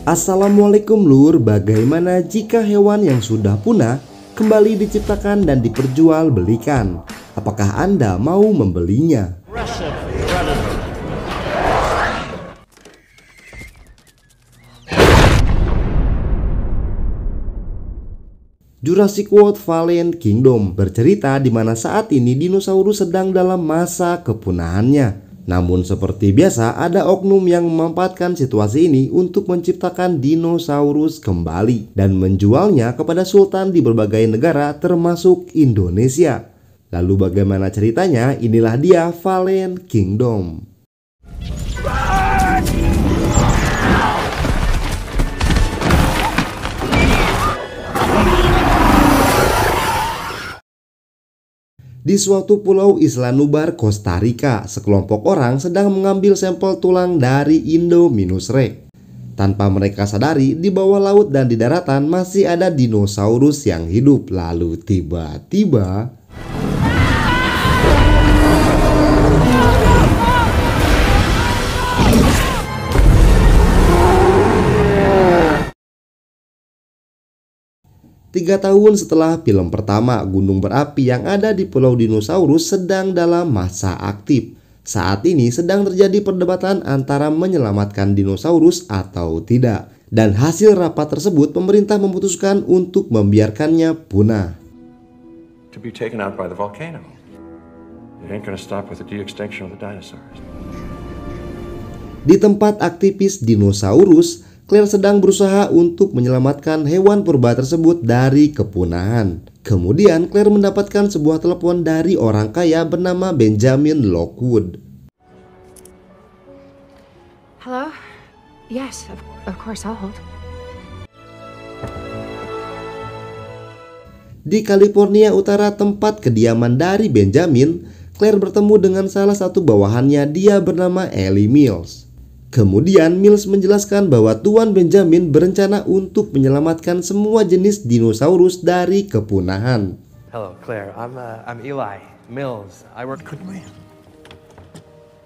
Assalamualaikum lur, bagaimana jika hewan yang sudah punah kembali diciptakan dan diperjualbelikan? Apakah Anda mau membelinya? Jurassic World Fallen Kingdom bercerita di mana saat ini dinosaurus sedang dalam masa kepunahannya. Namun seperti biasa ada oknum yang memanfaatkan situasi ini untuk menciptakan dinosaurus kembali dan menjualnya kepada sultan di berbagai negara termasuk Indonesia. Lalu bagaimana ceritanya? Inilah dia Fallen Kingdom. Di suatu pulau Isla Nubar, Costa Rica, sekelompok orang sedang mengambil sampel tulang dari Indominus Rex. Tanpa mereka sadari, di bawah laut dan di daratan masih ada dinosaurus yang hidup. Lalu tiba-tiba Tiga tahun setelah film pertama, gunung berapi yang ada di Pulau Dinosaurus sedang dalam masa aktif. Saat ini sedang terjadi perdebatan antara menyelamatkan dinosaurus atau tidak. Dan hasil rapat tersebut, pemerintah memutuskan untuk membiarkannya punah. To be taken out by the volcano. It ain't gonna stop with the de-extinction of the dinosaurs. Di tempat aktivis dinosaurus, Claire sedang berusaha untuk menyelamatkan hewan purba tersebut dari kepunahan. Kemudian Claire mendapatkan sebuah telepon dari orang kaya bernama Benjamin Lockwood. Hello? Yes, of course I'll hold. Di California Utara, tempat kediaman dari Benjamin, Claire bertemu dengan salah satu bawahannya, dia bernama Ellie Mills. Kemudian Mills menjelaskan bahwa Tuan Benjamin berencana untuk menyelamatkan semua jenis dinosaurus dari kepunahan. Hello, Claire. I'm Eli Mills. I work. Couldn't we?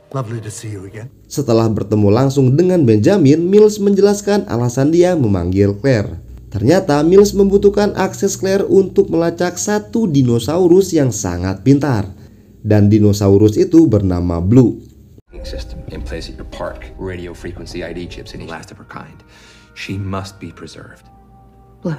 Lovely to see you again. Setelah bertemu langsung dengan Benjamin, Mills menjelaskan alasan dia memanggil Claire. Ternyata Mills membutuhkan akses Claire untuk melacak satu dinosaurus yang sangat pintar. Dan dinosaurus itu bernama Blue. System in place at your park, radio frequency ID chips in each last of her kind. She must be preserved. Blue.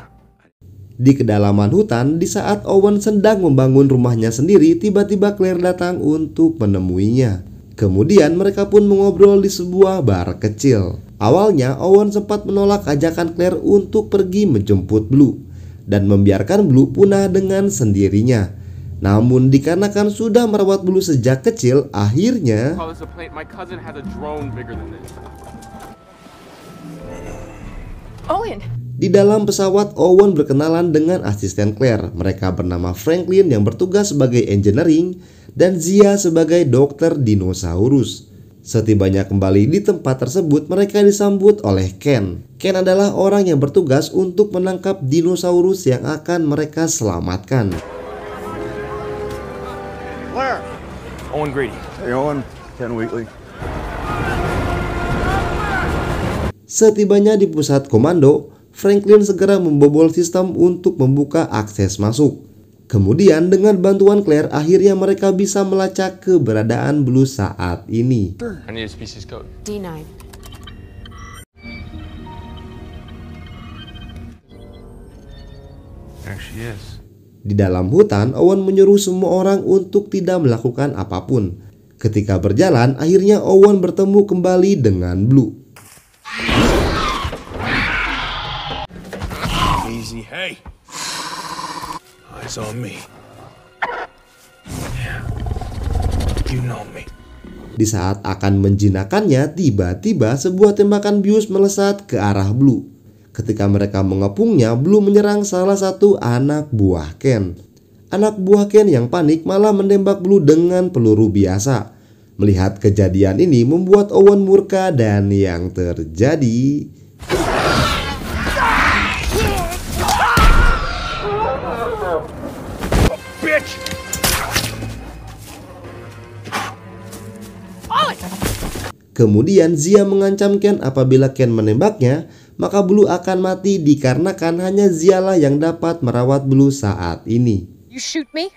Di kedalaman hutan, di saat Owen sedang membangun rumahnya sendiri, tiba-tiba Claire datang untuk menemuinya. Kemudian mereka pun mengobrol di sebuah bar kecil. Awalnya Owen sempat menolak ajakan Claire untuk pergi menjemput Blue dan membiarkan Blue punah dengan sendirinya. Namun dikarenakan sudah merawat Blue sejak kecil, akhirnya Owen. Di dalam pesawat, Owen berkenalan dengan asisten Claire. Mereka bernama Franklin yang bertugas sebagai engineering dan Zia sebagai dokter dinosaurus. Setibanya kembali di tempat tersebut, mereka disambut oleh Ken. Ken adalah orang yang bertugas untuk menangkap dinosaurus yang akan mereka selamatkan. Claire! Owen Grady. Hey, Owen. Ken Wheatley. Setibanya di pusat komando, Franklin segera membobol sistem untuk membuka akses masuk. Kemudian dengan bantuan Claire, akhirnya mereka bisa melacak keberadaan Blue saat ini. I need a species code. D9. There she is. Di dalam hutan, Owen menyuruh semua orang untuk tidak melakukan apapun. Ketika berjalan, akhirnya Owen bertemu kembali dengan Blue. Easy, hey. Eyes on me. Yeah. You know me. Di saat akan menjinakkannya, tiba-tiba sebuah tembakan bius melesat ke arah Blue. Ketika mereka mengepungnya, Blue menyerang salah satu anak buah Ken. Anak buah Ken yang panik malah menembak Blue dengan peluru biasa. Melihat kejadian ini membuat Owen murka dan yang terjadi Bitch! Kemudian Zia mengancam Ken apabila Ken menembaknya, maka Blue akan mati dikarenakan hanya Zia-lah yang dapat merawat Blue saat ini. You shoot me,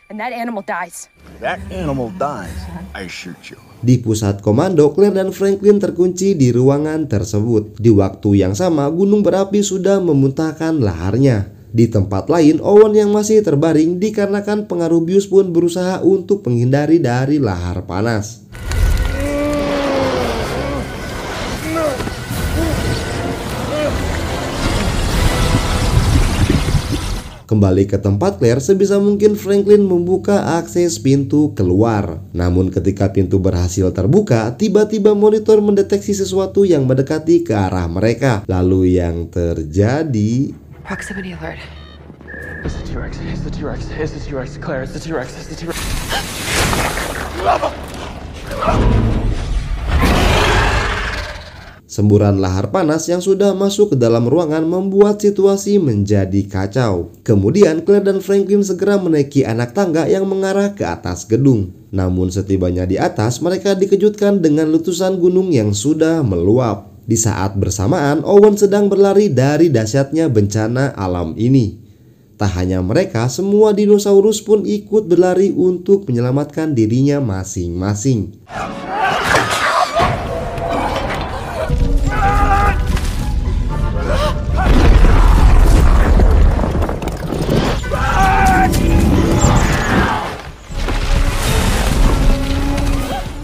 and that animal dies. That animal dies, I shoot you. Di pusat komando, Claire dan Franklin terkunci di ruangan tersebut. Di waktu yang sama, gunung berapi sudah memuntahkan laharnya. Di tempat lain, Owen yang masih terbaring dikarenakan pengaruh bius pun berusaha untuk menghindari dari lahar panas. Kembali ke tempat Claire, sebisa mungkin Franklin membuka akses pintu keluar. Namun ketika pintu berhasil terbuka, tiba-tiba monitor mendeteksi sesuatu yang mendekati ke arah mereka. Lalu yang terjadi... Proximity alert. It's the T-Rex. It's the T-Rex. It's the T-Rex. Claire, it's the T-Rex. It's the T-Rex. Semburan lahar panas yang sudah masuk ke dalam ruangan membuat situasi menjadi kacau. Kemudian Claire dan Franklin segera menaiki anak tangga yang mengarah ke atas gedung. Namun setibanya di atas, mereka dikejutkan dengan letusan gunung yang sudah meluap. Di saat bersamaan, Owen sedang berlari dari dahsyatnya bencana alam ini. Tak hanya mereka, semua dinosaurus pun ikut berlari untuk menyelamatkan dirinya masing-masing.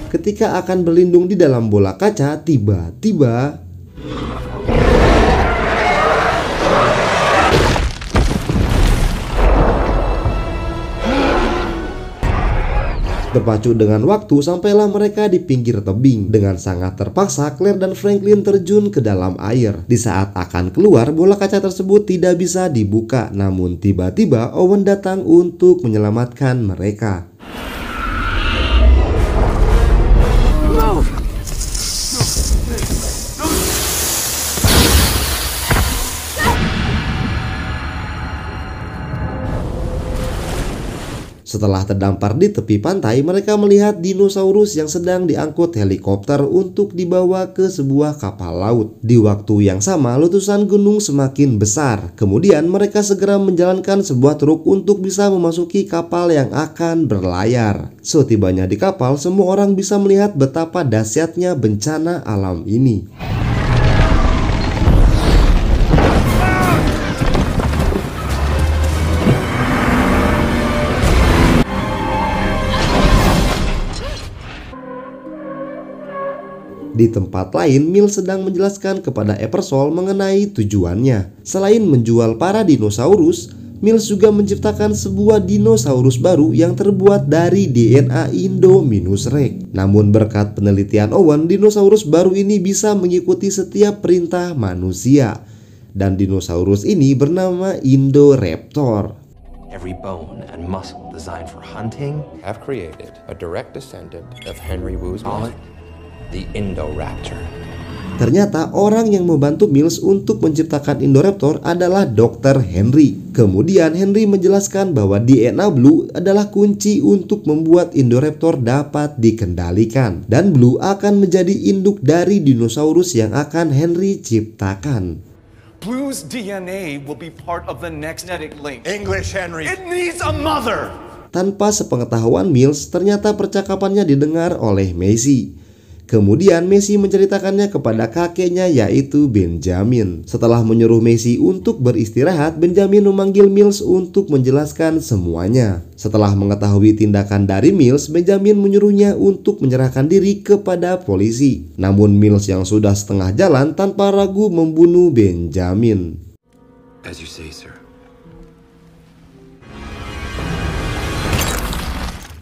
Ketika akan berlindung di dalam bola kaca, tiba-tiba berpacu dengan waktu, sampailah mereka di pinggir tebing. Dengan sangat terpaksa, Claire dan Franklin terjun ke dalam air. Di saat akan keluar, bola kaca tersebut tidak bisa dibuka. Namun tiba-tiba Owen datang untuk menyelamatkan mereka. Setelah terdampar di tepi pantai, mereka melihat dinosaurus yang sedang diangkut helikopter untuk dibawa ke sebuah kapal laut. Di waktu yang sama, letusan gunung semakin besar. Kemudian mereka segera menjalankan sebuah truk untuk bisa memasuki kapal yang akan berlayar. Setibanya di kapal, semua orang bisa melihat betapa dahsyatnya bencana alam ini. Di tempat lain, Mills sedang menjelaskan kepada Epersol mengenai tujuannya. Selain menjual para dinosaurus, Mills juga menciptakan sebuah dinosaurus baru yang terbuat dari DNA Indominus Rex. Namun berkat penelitian Owen, dinosaurus baru ini bisa mengikuti setiap perintah manusia. Dan dinosaurus ini bernama Indoraptor. Every bone and muscle designed for hunting have created a direct descendant of Henry Wu's mollusk, the Indoraptor. Ternyata orang yang membantu Mills untuk menciptakan Indoraptor adalah Dr. Henry. Kemudian Henry menjelaskan bahwa DNA Blue adalah kunci untuk membuat Indoraptor dapat dikendalikan. Dan Blue akan menjadi induk dari dinosaurus yang akan Henry ciptakan. Blue's DNA will be part of the next genetic link. English, Henry. It needs a mother! Tanpa sepengetahuan Mills, ternyata percakapannya didengar oleh Macy. Kemudian Macy menceritakannya kepada kakeknya, yaitu Benjamin. Setelah menyuruh Macy untuk beristirahat, Benjamin memanggil Mills untuk menjelaskan semuanya. Setelah mengetahui tindakan dari Mills, Benjamin menyuruhnya untuk menyerahkan diri kepada polisi. Namun Mills yang sudah setengah jalan tanpa ragu membunuh Benjamin. As you say, sir.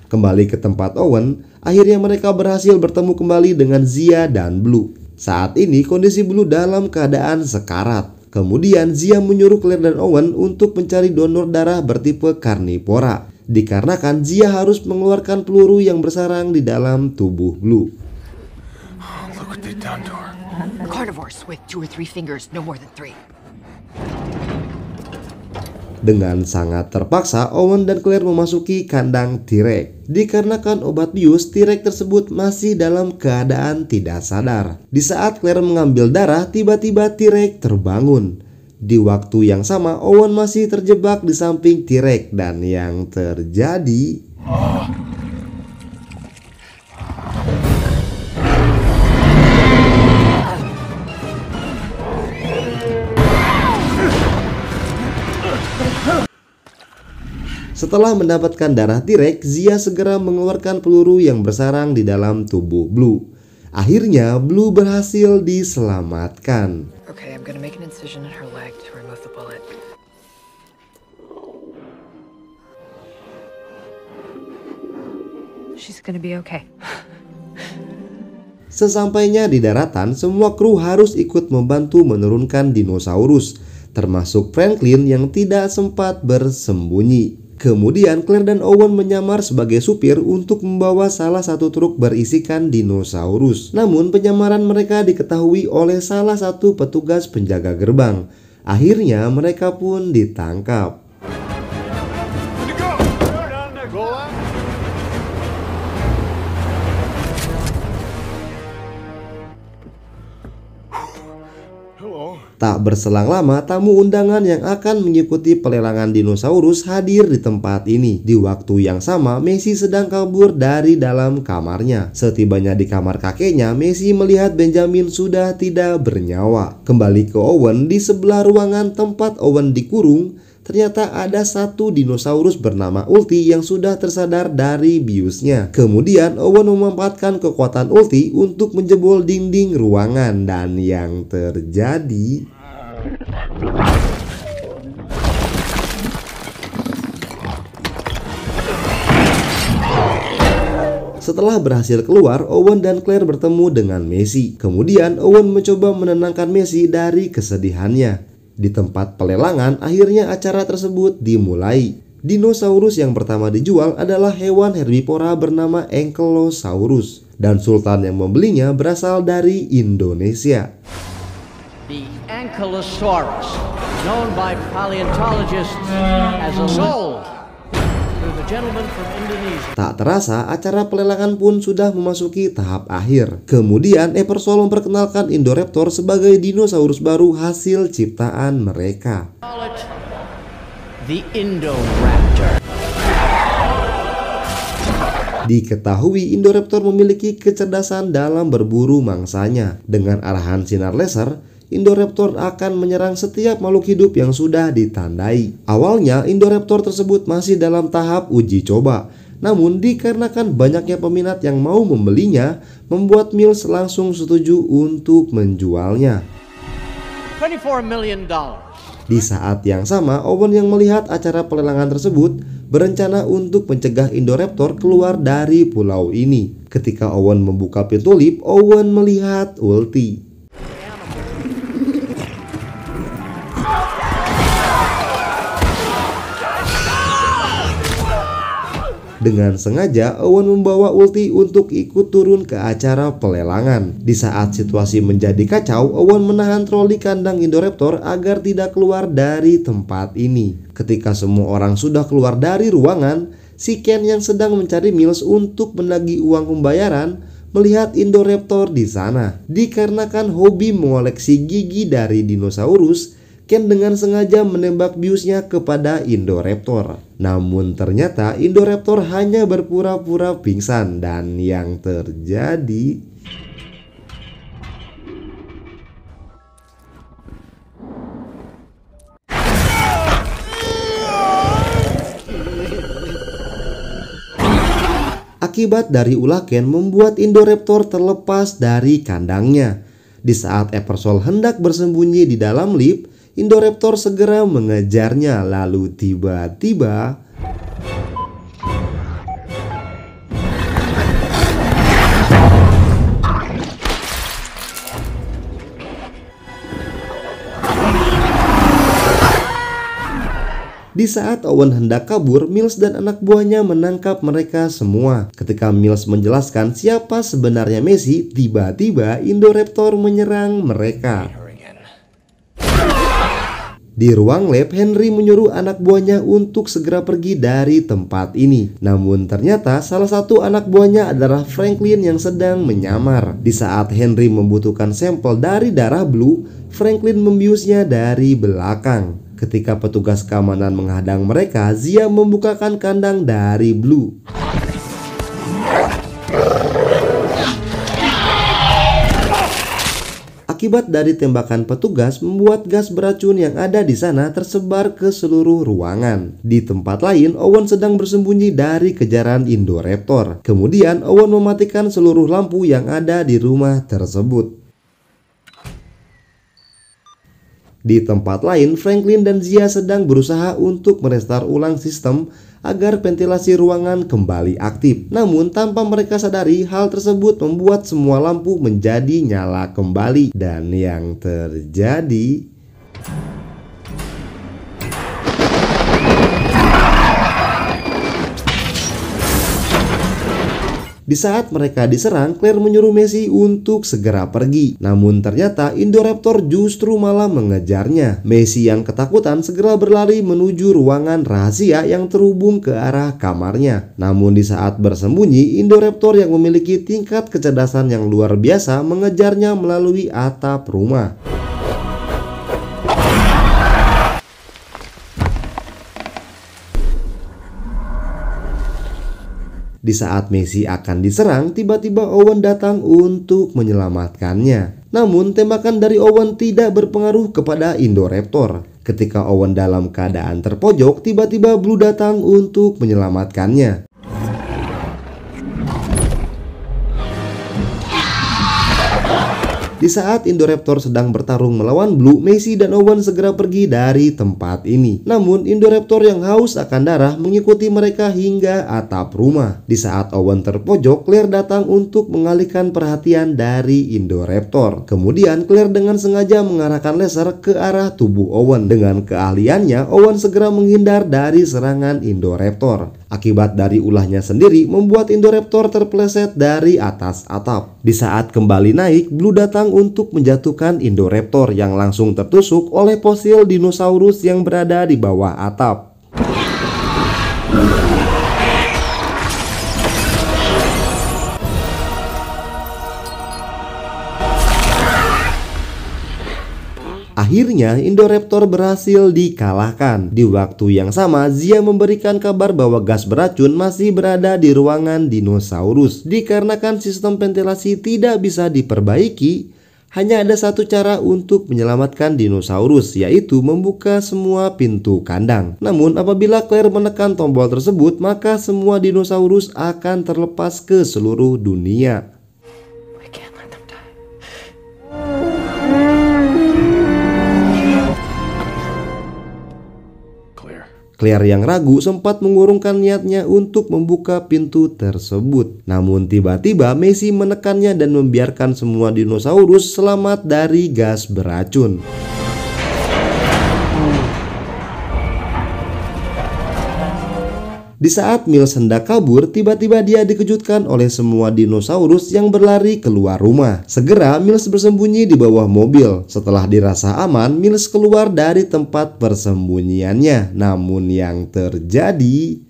Kembali ke tempat Owen, akhirnya mereka berhasil bertemu kembali dengan Zia dan Blue. Saat ini kondisi Blue dalam keadaan sekarat. Kemudian Zia menyuruh Claire dan Owen untuk mencari donor darah bertipe karnivora, dikarenakan Zia harus mengeluarkan peluru yang bersarang di dalam tubuh Blue. Look what they've done to her. Carnivores with 2 or 3 fingers, no more than 3. Dengan sangat terpaksa, Owen dan Claire memasuki kandang T-Rex. Dikarenakan obat bius, T-Rex tersebut masih dalam keadaan tidak sadar. Di saat Claire mengambil darah, tiba-tiba T-Rex terbangun. Di waktu yang sama, Owen masih terjebak di samping T-Rex dan yang terjadi... Setelah mendapatkan darah T-Rex, Zia segera mengeluarkan peluru yang bersarang di dalam tubuh Blue. Akhirnya, Blue berhasil diselamatkan. Okay, I'm gonna make an incision in her leg to remove the bullet. She's gonna be okay. Sesampainya di daratan, semua kru harus ikut membantu menurunkan dinosaurus, termasuk Franklin yang tidak sempat bersembunyi. Kemudian Claire dan Owen menyamar sebagai supir untuk membawa salah satu truk berisikan dinosaurus. Namun penyamaran mereka diketahui oleh salah satu petugas penjaga gerbang. Akhirnya mereka pun ditangkap. Tak berselang lama, tamu undangan yang akan mengikuti pelelangan dinosaurus hadir di tempat ini. Di waktu yang sama, Messi sedang kabur dari dalam kamarnya. Setibanya di kamar kakeknya, Messi melihat Benjamin sudah tidak bernyawa. Kembali ke Owen, di sebelah ruangan tempat Owen dikurung, ternyata ada satu dinosaurus bernama Ulti yang sudah tersadar dari biusnya. Kemudian Owen memanfaatkan kekuatan Ulti untuk menjebol dinding ruangan dan yang terjadi... Setelah berhasil keluar, Owen dan Claire bertemu dengan Messi. Kemudian Owen mencoba menenangkan Messi dari kesedihannya. Di tempat pelelangan, akhirnya acara tersebut dimulai. Dinosaurus yang pertama dijual adalah hewan herbivora bernama Ankylosaurus, dan sultan yang membelinya berasal dari Indonesia. The Ankylosaurus, known by paleontologists as a soul, to the gentleman from Indonesia. Tak terasa, acara pelelangan pun sudah memasuki tahap akhir. Kemudian Eversol memperkenalkan Indoraptor sebagai dinosaurus baru hasil ciptaan mereka. The Indoraptor. Diketahui Indoraptor memiliki kecerdasan dalam berburu mangsanya. Dengan arahan sinar laser, Indoraptor akan menyerang setiap makhluk hidup yang sudah ditandai. Awalnya Indoraptor tersebut masih dalam tahap uji coba. Namun dikarenakan banyaknya peminat yang mau membelinya, membuat Mills langsung setuju untuk menjualnya. $24 million. Di saat yang sama, Owen yang melihat acara pelelangan tersebut berencana untuk mencegah Indoraptor keluar dari pulau ini. Ketika Owen membuka pintu lift, Owen melihat Ulti. Dengan sengaja, Owen membawa Ulti untuk ikut turun ke acara pelelangan. Di saat situasi menjadi kacau, Owen menahan troli kandang Indoraptor agar tidak keluar dari tempat ini. Ketika semua orang sudah keluar dari ruangan, si Ken yang sedang mencari Mills untuk menagih uang pembayaran melihat Indoraptor di sana. Dikarenakan hobi mengoleksi gigi dari dinosaurus, Ken dengan sengaja menembak biusnya kepada Indoraptor. Namun ternyata Indoraptor hanya berpura-pura pingsan dan yang terjadi... Akibat dari ulah Ken membuat Indoraptor terlepas dari kandangnya. Di saat Eversol hendak bersembunyi di dalam lift, Indoraptor segera mengejarnya, lalu tiba-tiba di saat Owen hendak kabur, Mills dan anak buahnya menangkap mereka semua. Ketika Mills menjelaskan siapa sebenarnya Messi, tiba-tiba Indoraptor menyerang mereka. Di ruang lab, Henry menyuruh anak buahnya untuk segera pergi dari tempat ini. Namun ternyata salah satu anak buahnya adalah Franklin yang sedang menyamar. Di saat Henry membutuhkan sampel dari darah Blue, Franklin membiusnya dari belakang. Ketika petugas keamanan menghadang mereka, Zia membukakan kandang dari Blue. Akibat dari tembakan petugas membuat gas beracun yang ada di sana tersebar ke seluruh ruangan. Di tempat lain, Owen sedang bersembunyi dari kejaran Indoraptor. Kemudian Owen mematikan seluruh lampu yang ada di rumah tersebut. Di tempat lain, Franklin dan Zia sedang berusaha untuk merestart ulang sistem agar ventilasi ruangan kembali aktif. Namun tanpa mereka sadari, hal tersebut membuat semua lampu menjadi nyala kembali. Dan yang terjadi... Di saat mereka diserang, Claire menyuruh Messi untuk segera pergi. Namun ternyata Indoraptor justru malah mengejarnya. Messi yang ketakutan segera berlari menuju ruangan rahasia yang terhubung ke arah kamarnya. Namun di saat bersembunyi, Indoraptor yang memiliki tingkat kecerdasan yang luar biasa mengejarnya melalui atap rumah. Di saat Messi akan diserang, tiba-tiba Owen datang untuk menyelamatkannya. Namun tembakan dari Owen tidak berpengaruh kepada Indoraptor. Ketika Owen dalam keadaan terpojok, tiba-tiba Blue datang untuk menyelamatkannya. Di saat Indoraptor sedang bertarung melawan Blue, Messi dan Owen segera pergi dari tempat ini. Namun Indoraptor yang haus akan darah mengikuti mereka hingga atap rumah. Di saat Owen terpojok, Claire datang untuk mengalihkan perhatian dari Indoraptor. Kemudian Claire dengan sengaja mengarahkan laser ke arah tubuh Owen. Dengan keahliannya, Owen segera menghindar dari serangan Indoraptor. Akibat dari ulahnya sendiri membuat Indoraptor terpeleset dari atas atap. Di saat kembali naik, Blue datang untuk menjatuhkan Indoraptor yang langsung tertusuk oleh fosil dinosaurus yang berada di bawah atap. Akhirnya Indoraptor berhasil dikalahkan. Di waktu yang sama, Zia memberikan kabar bahwa gas beracun masih berada di ruangan dinosaurus. Dikarenakan sistem ventilasi tidak bisa diperbaiki, hanya ada satu cara untuk menyelamatkan dinosaurus, yaitu membuka semua pintu kandang. Namun apabila Claire menekan tombol tersebut, maka semua dinosaurus akan terlepas ke seluruh dunia. Claire yang ragu sempat mengurungkan niatnya untuk membuka pintu tersebut. Namun tiba-tiba Messi menekannya dan membiarkan semua dinosaurus selamat dari gas beracun. Di saat Mills hendak kabur, tiba-tiba dia dikejutkan oleh semua dinosaurus yang berlari keluar rumah. Segera Mills bersembunyi di bawah mobil. Setelah dirasa aman, Mills keluar dari tempat persembunyiannya. Namun yang terjadi...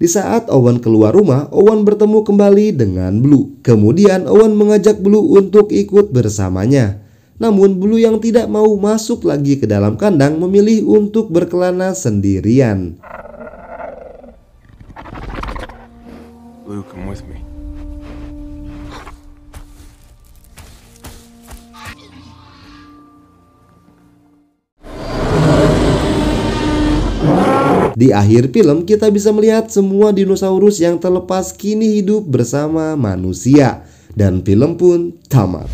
Di saat Owen keluar rumah, Owen bertemu kembali dengan Blue. Kemudian Owen mengajak Blue untuk ikut bersamanya. Namun Blue yang tidak mau masuk lagi ke dalam kandang memilih untuk berkelana sendirian. Blue, come with me. Di akhir film kita bisa melihat semua dinosaurus yang terlepas kini hidup bersama manusia. Dan film pun tamat.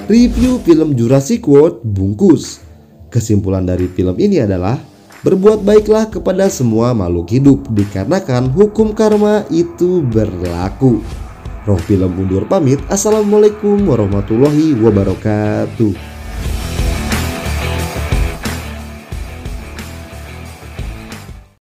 Review film Jurassic World bungkus. Kesimpulan dari film ini adalah berbuat baiklah kepada semua makhluk hidup dikarenakan hukum karma itu berlaku. Roh film undur pamit. Assalamualaikum warahmatullahi wabarakatuh.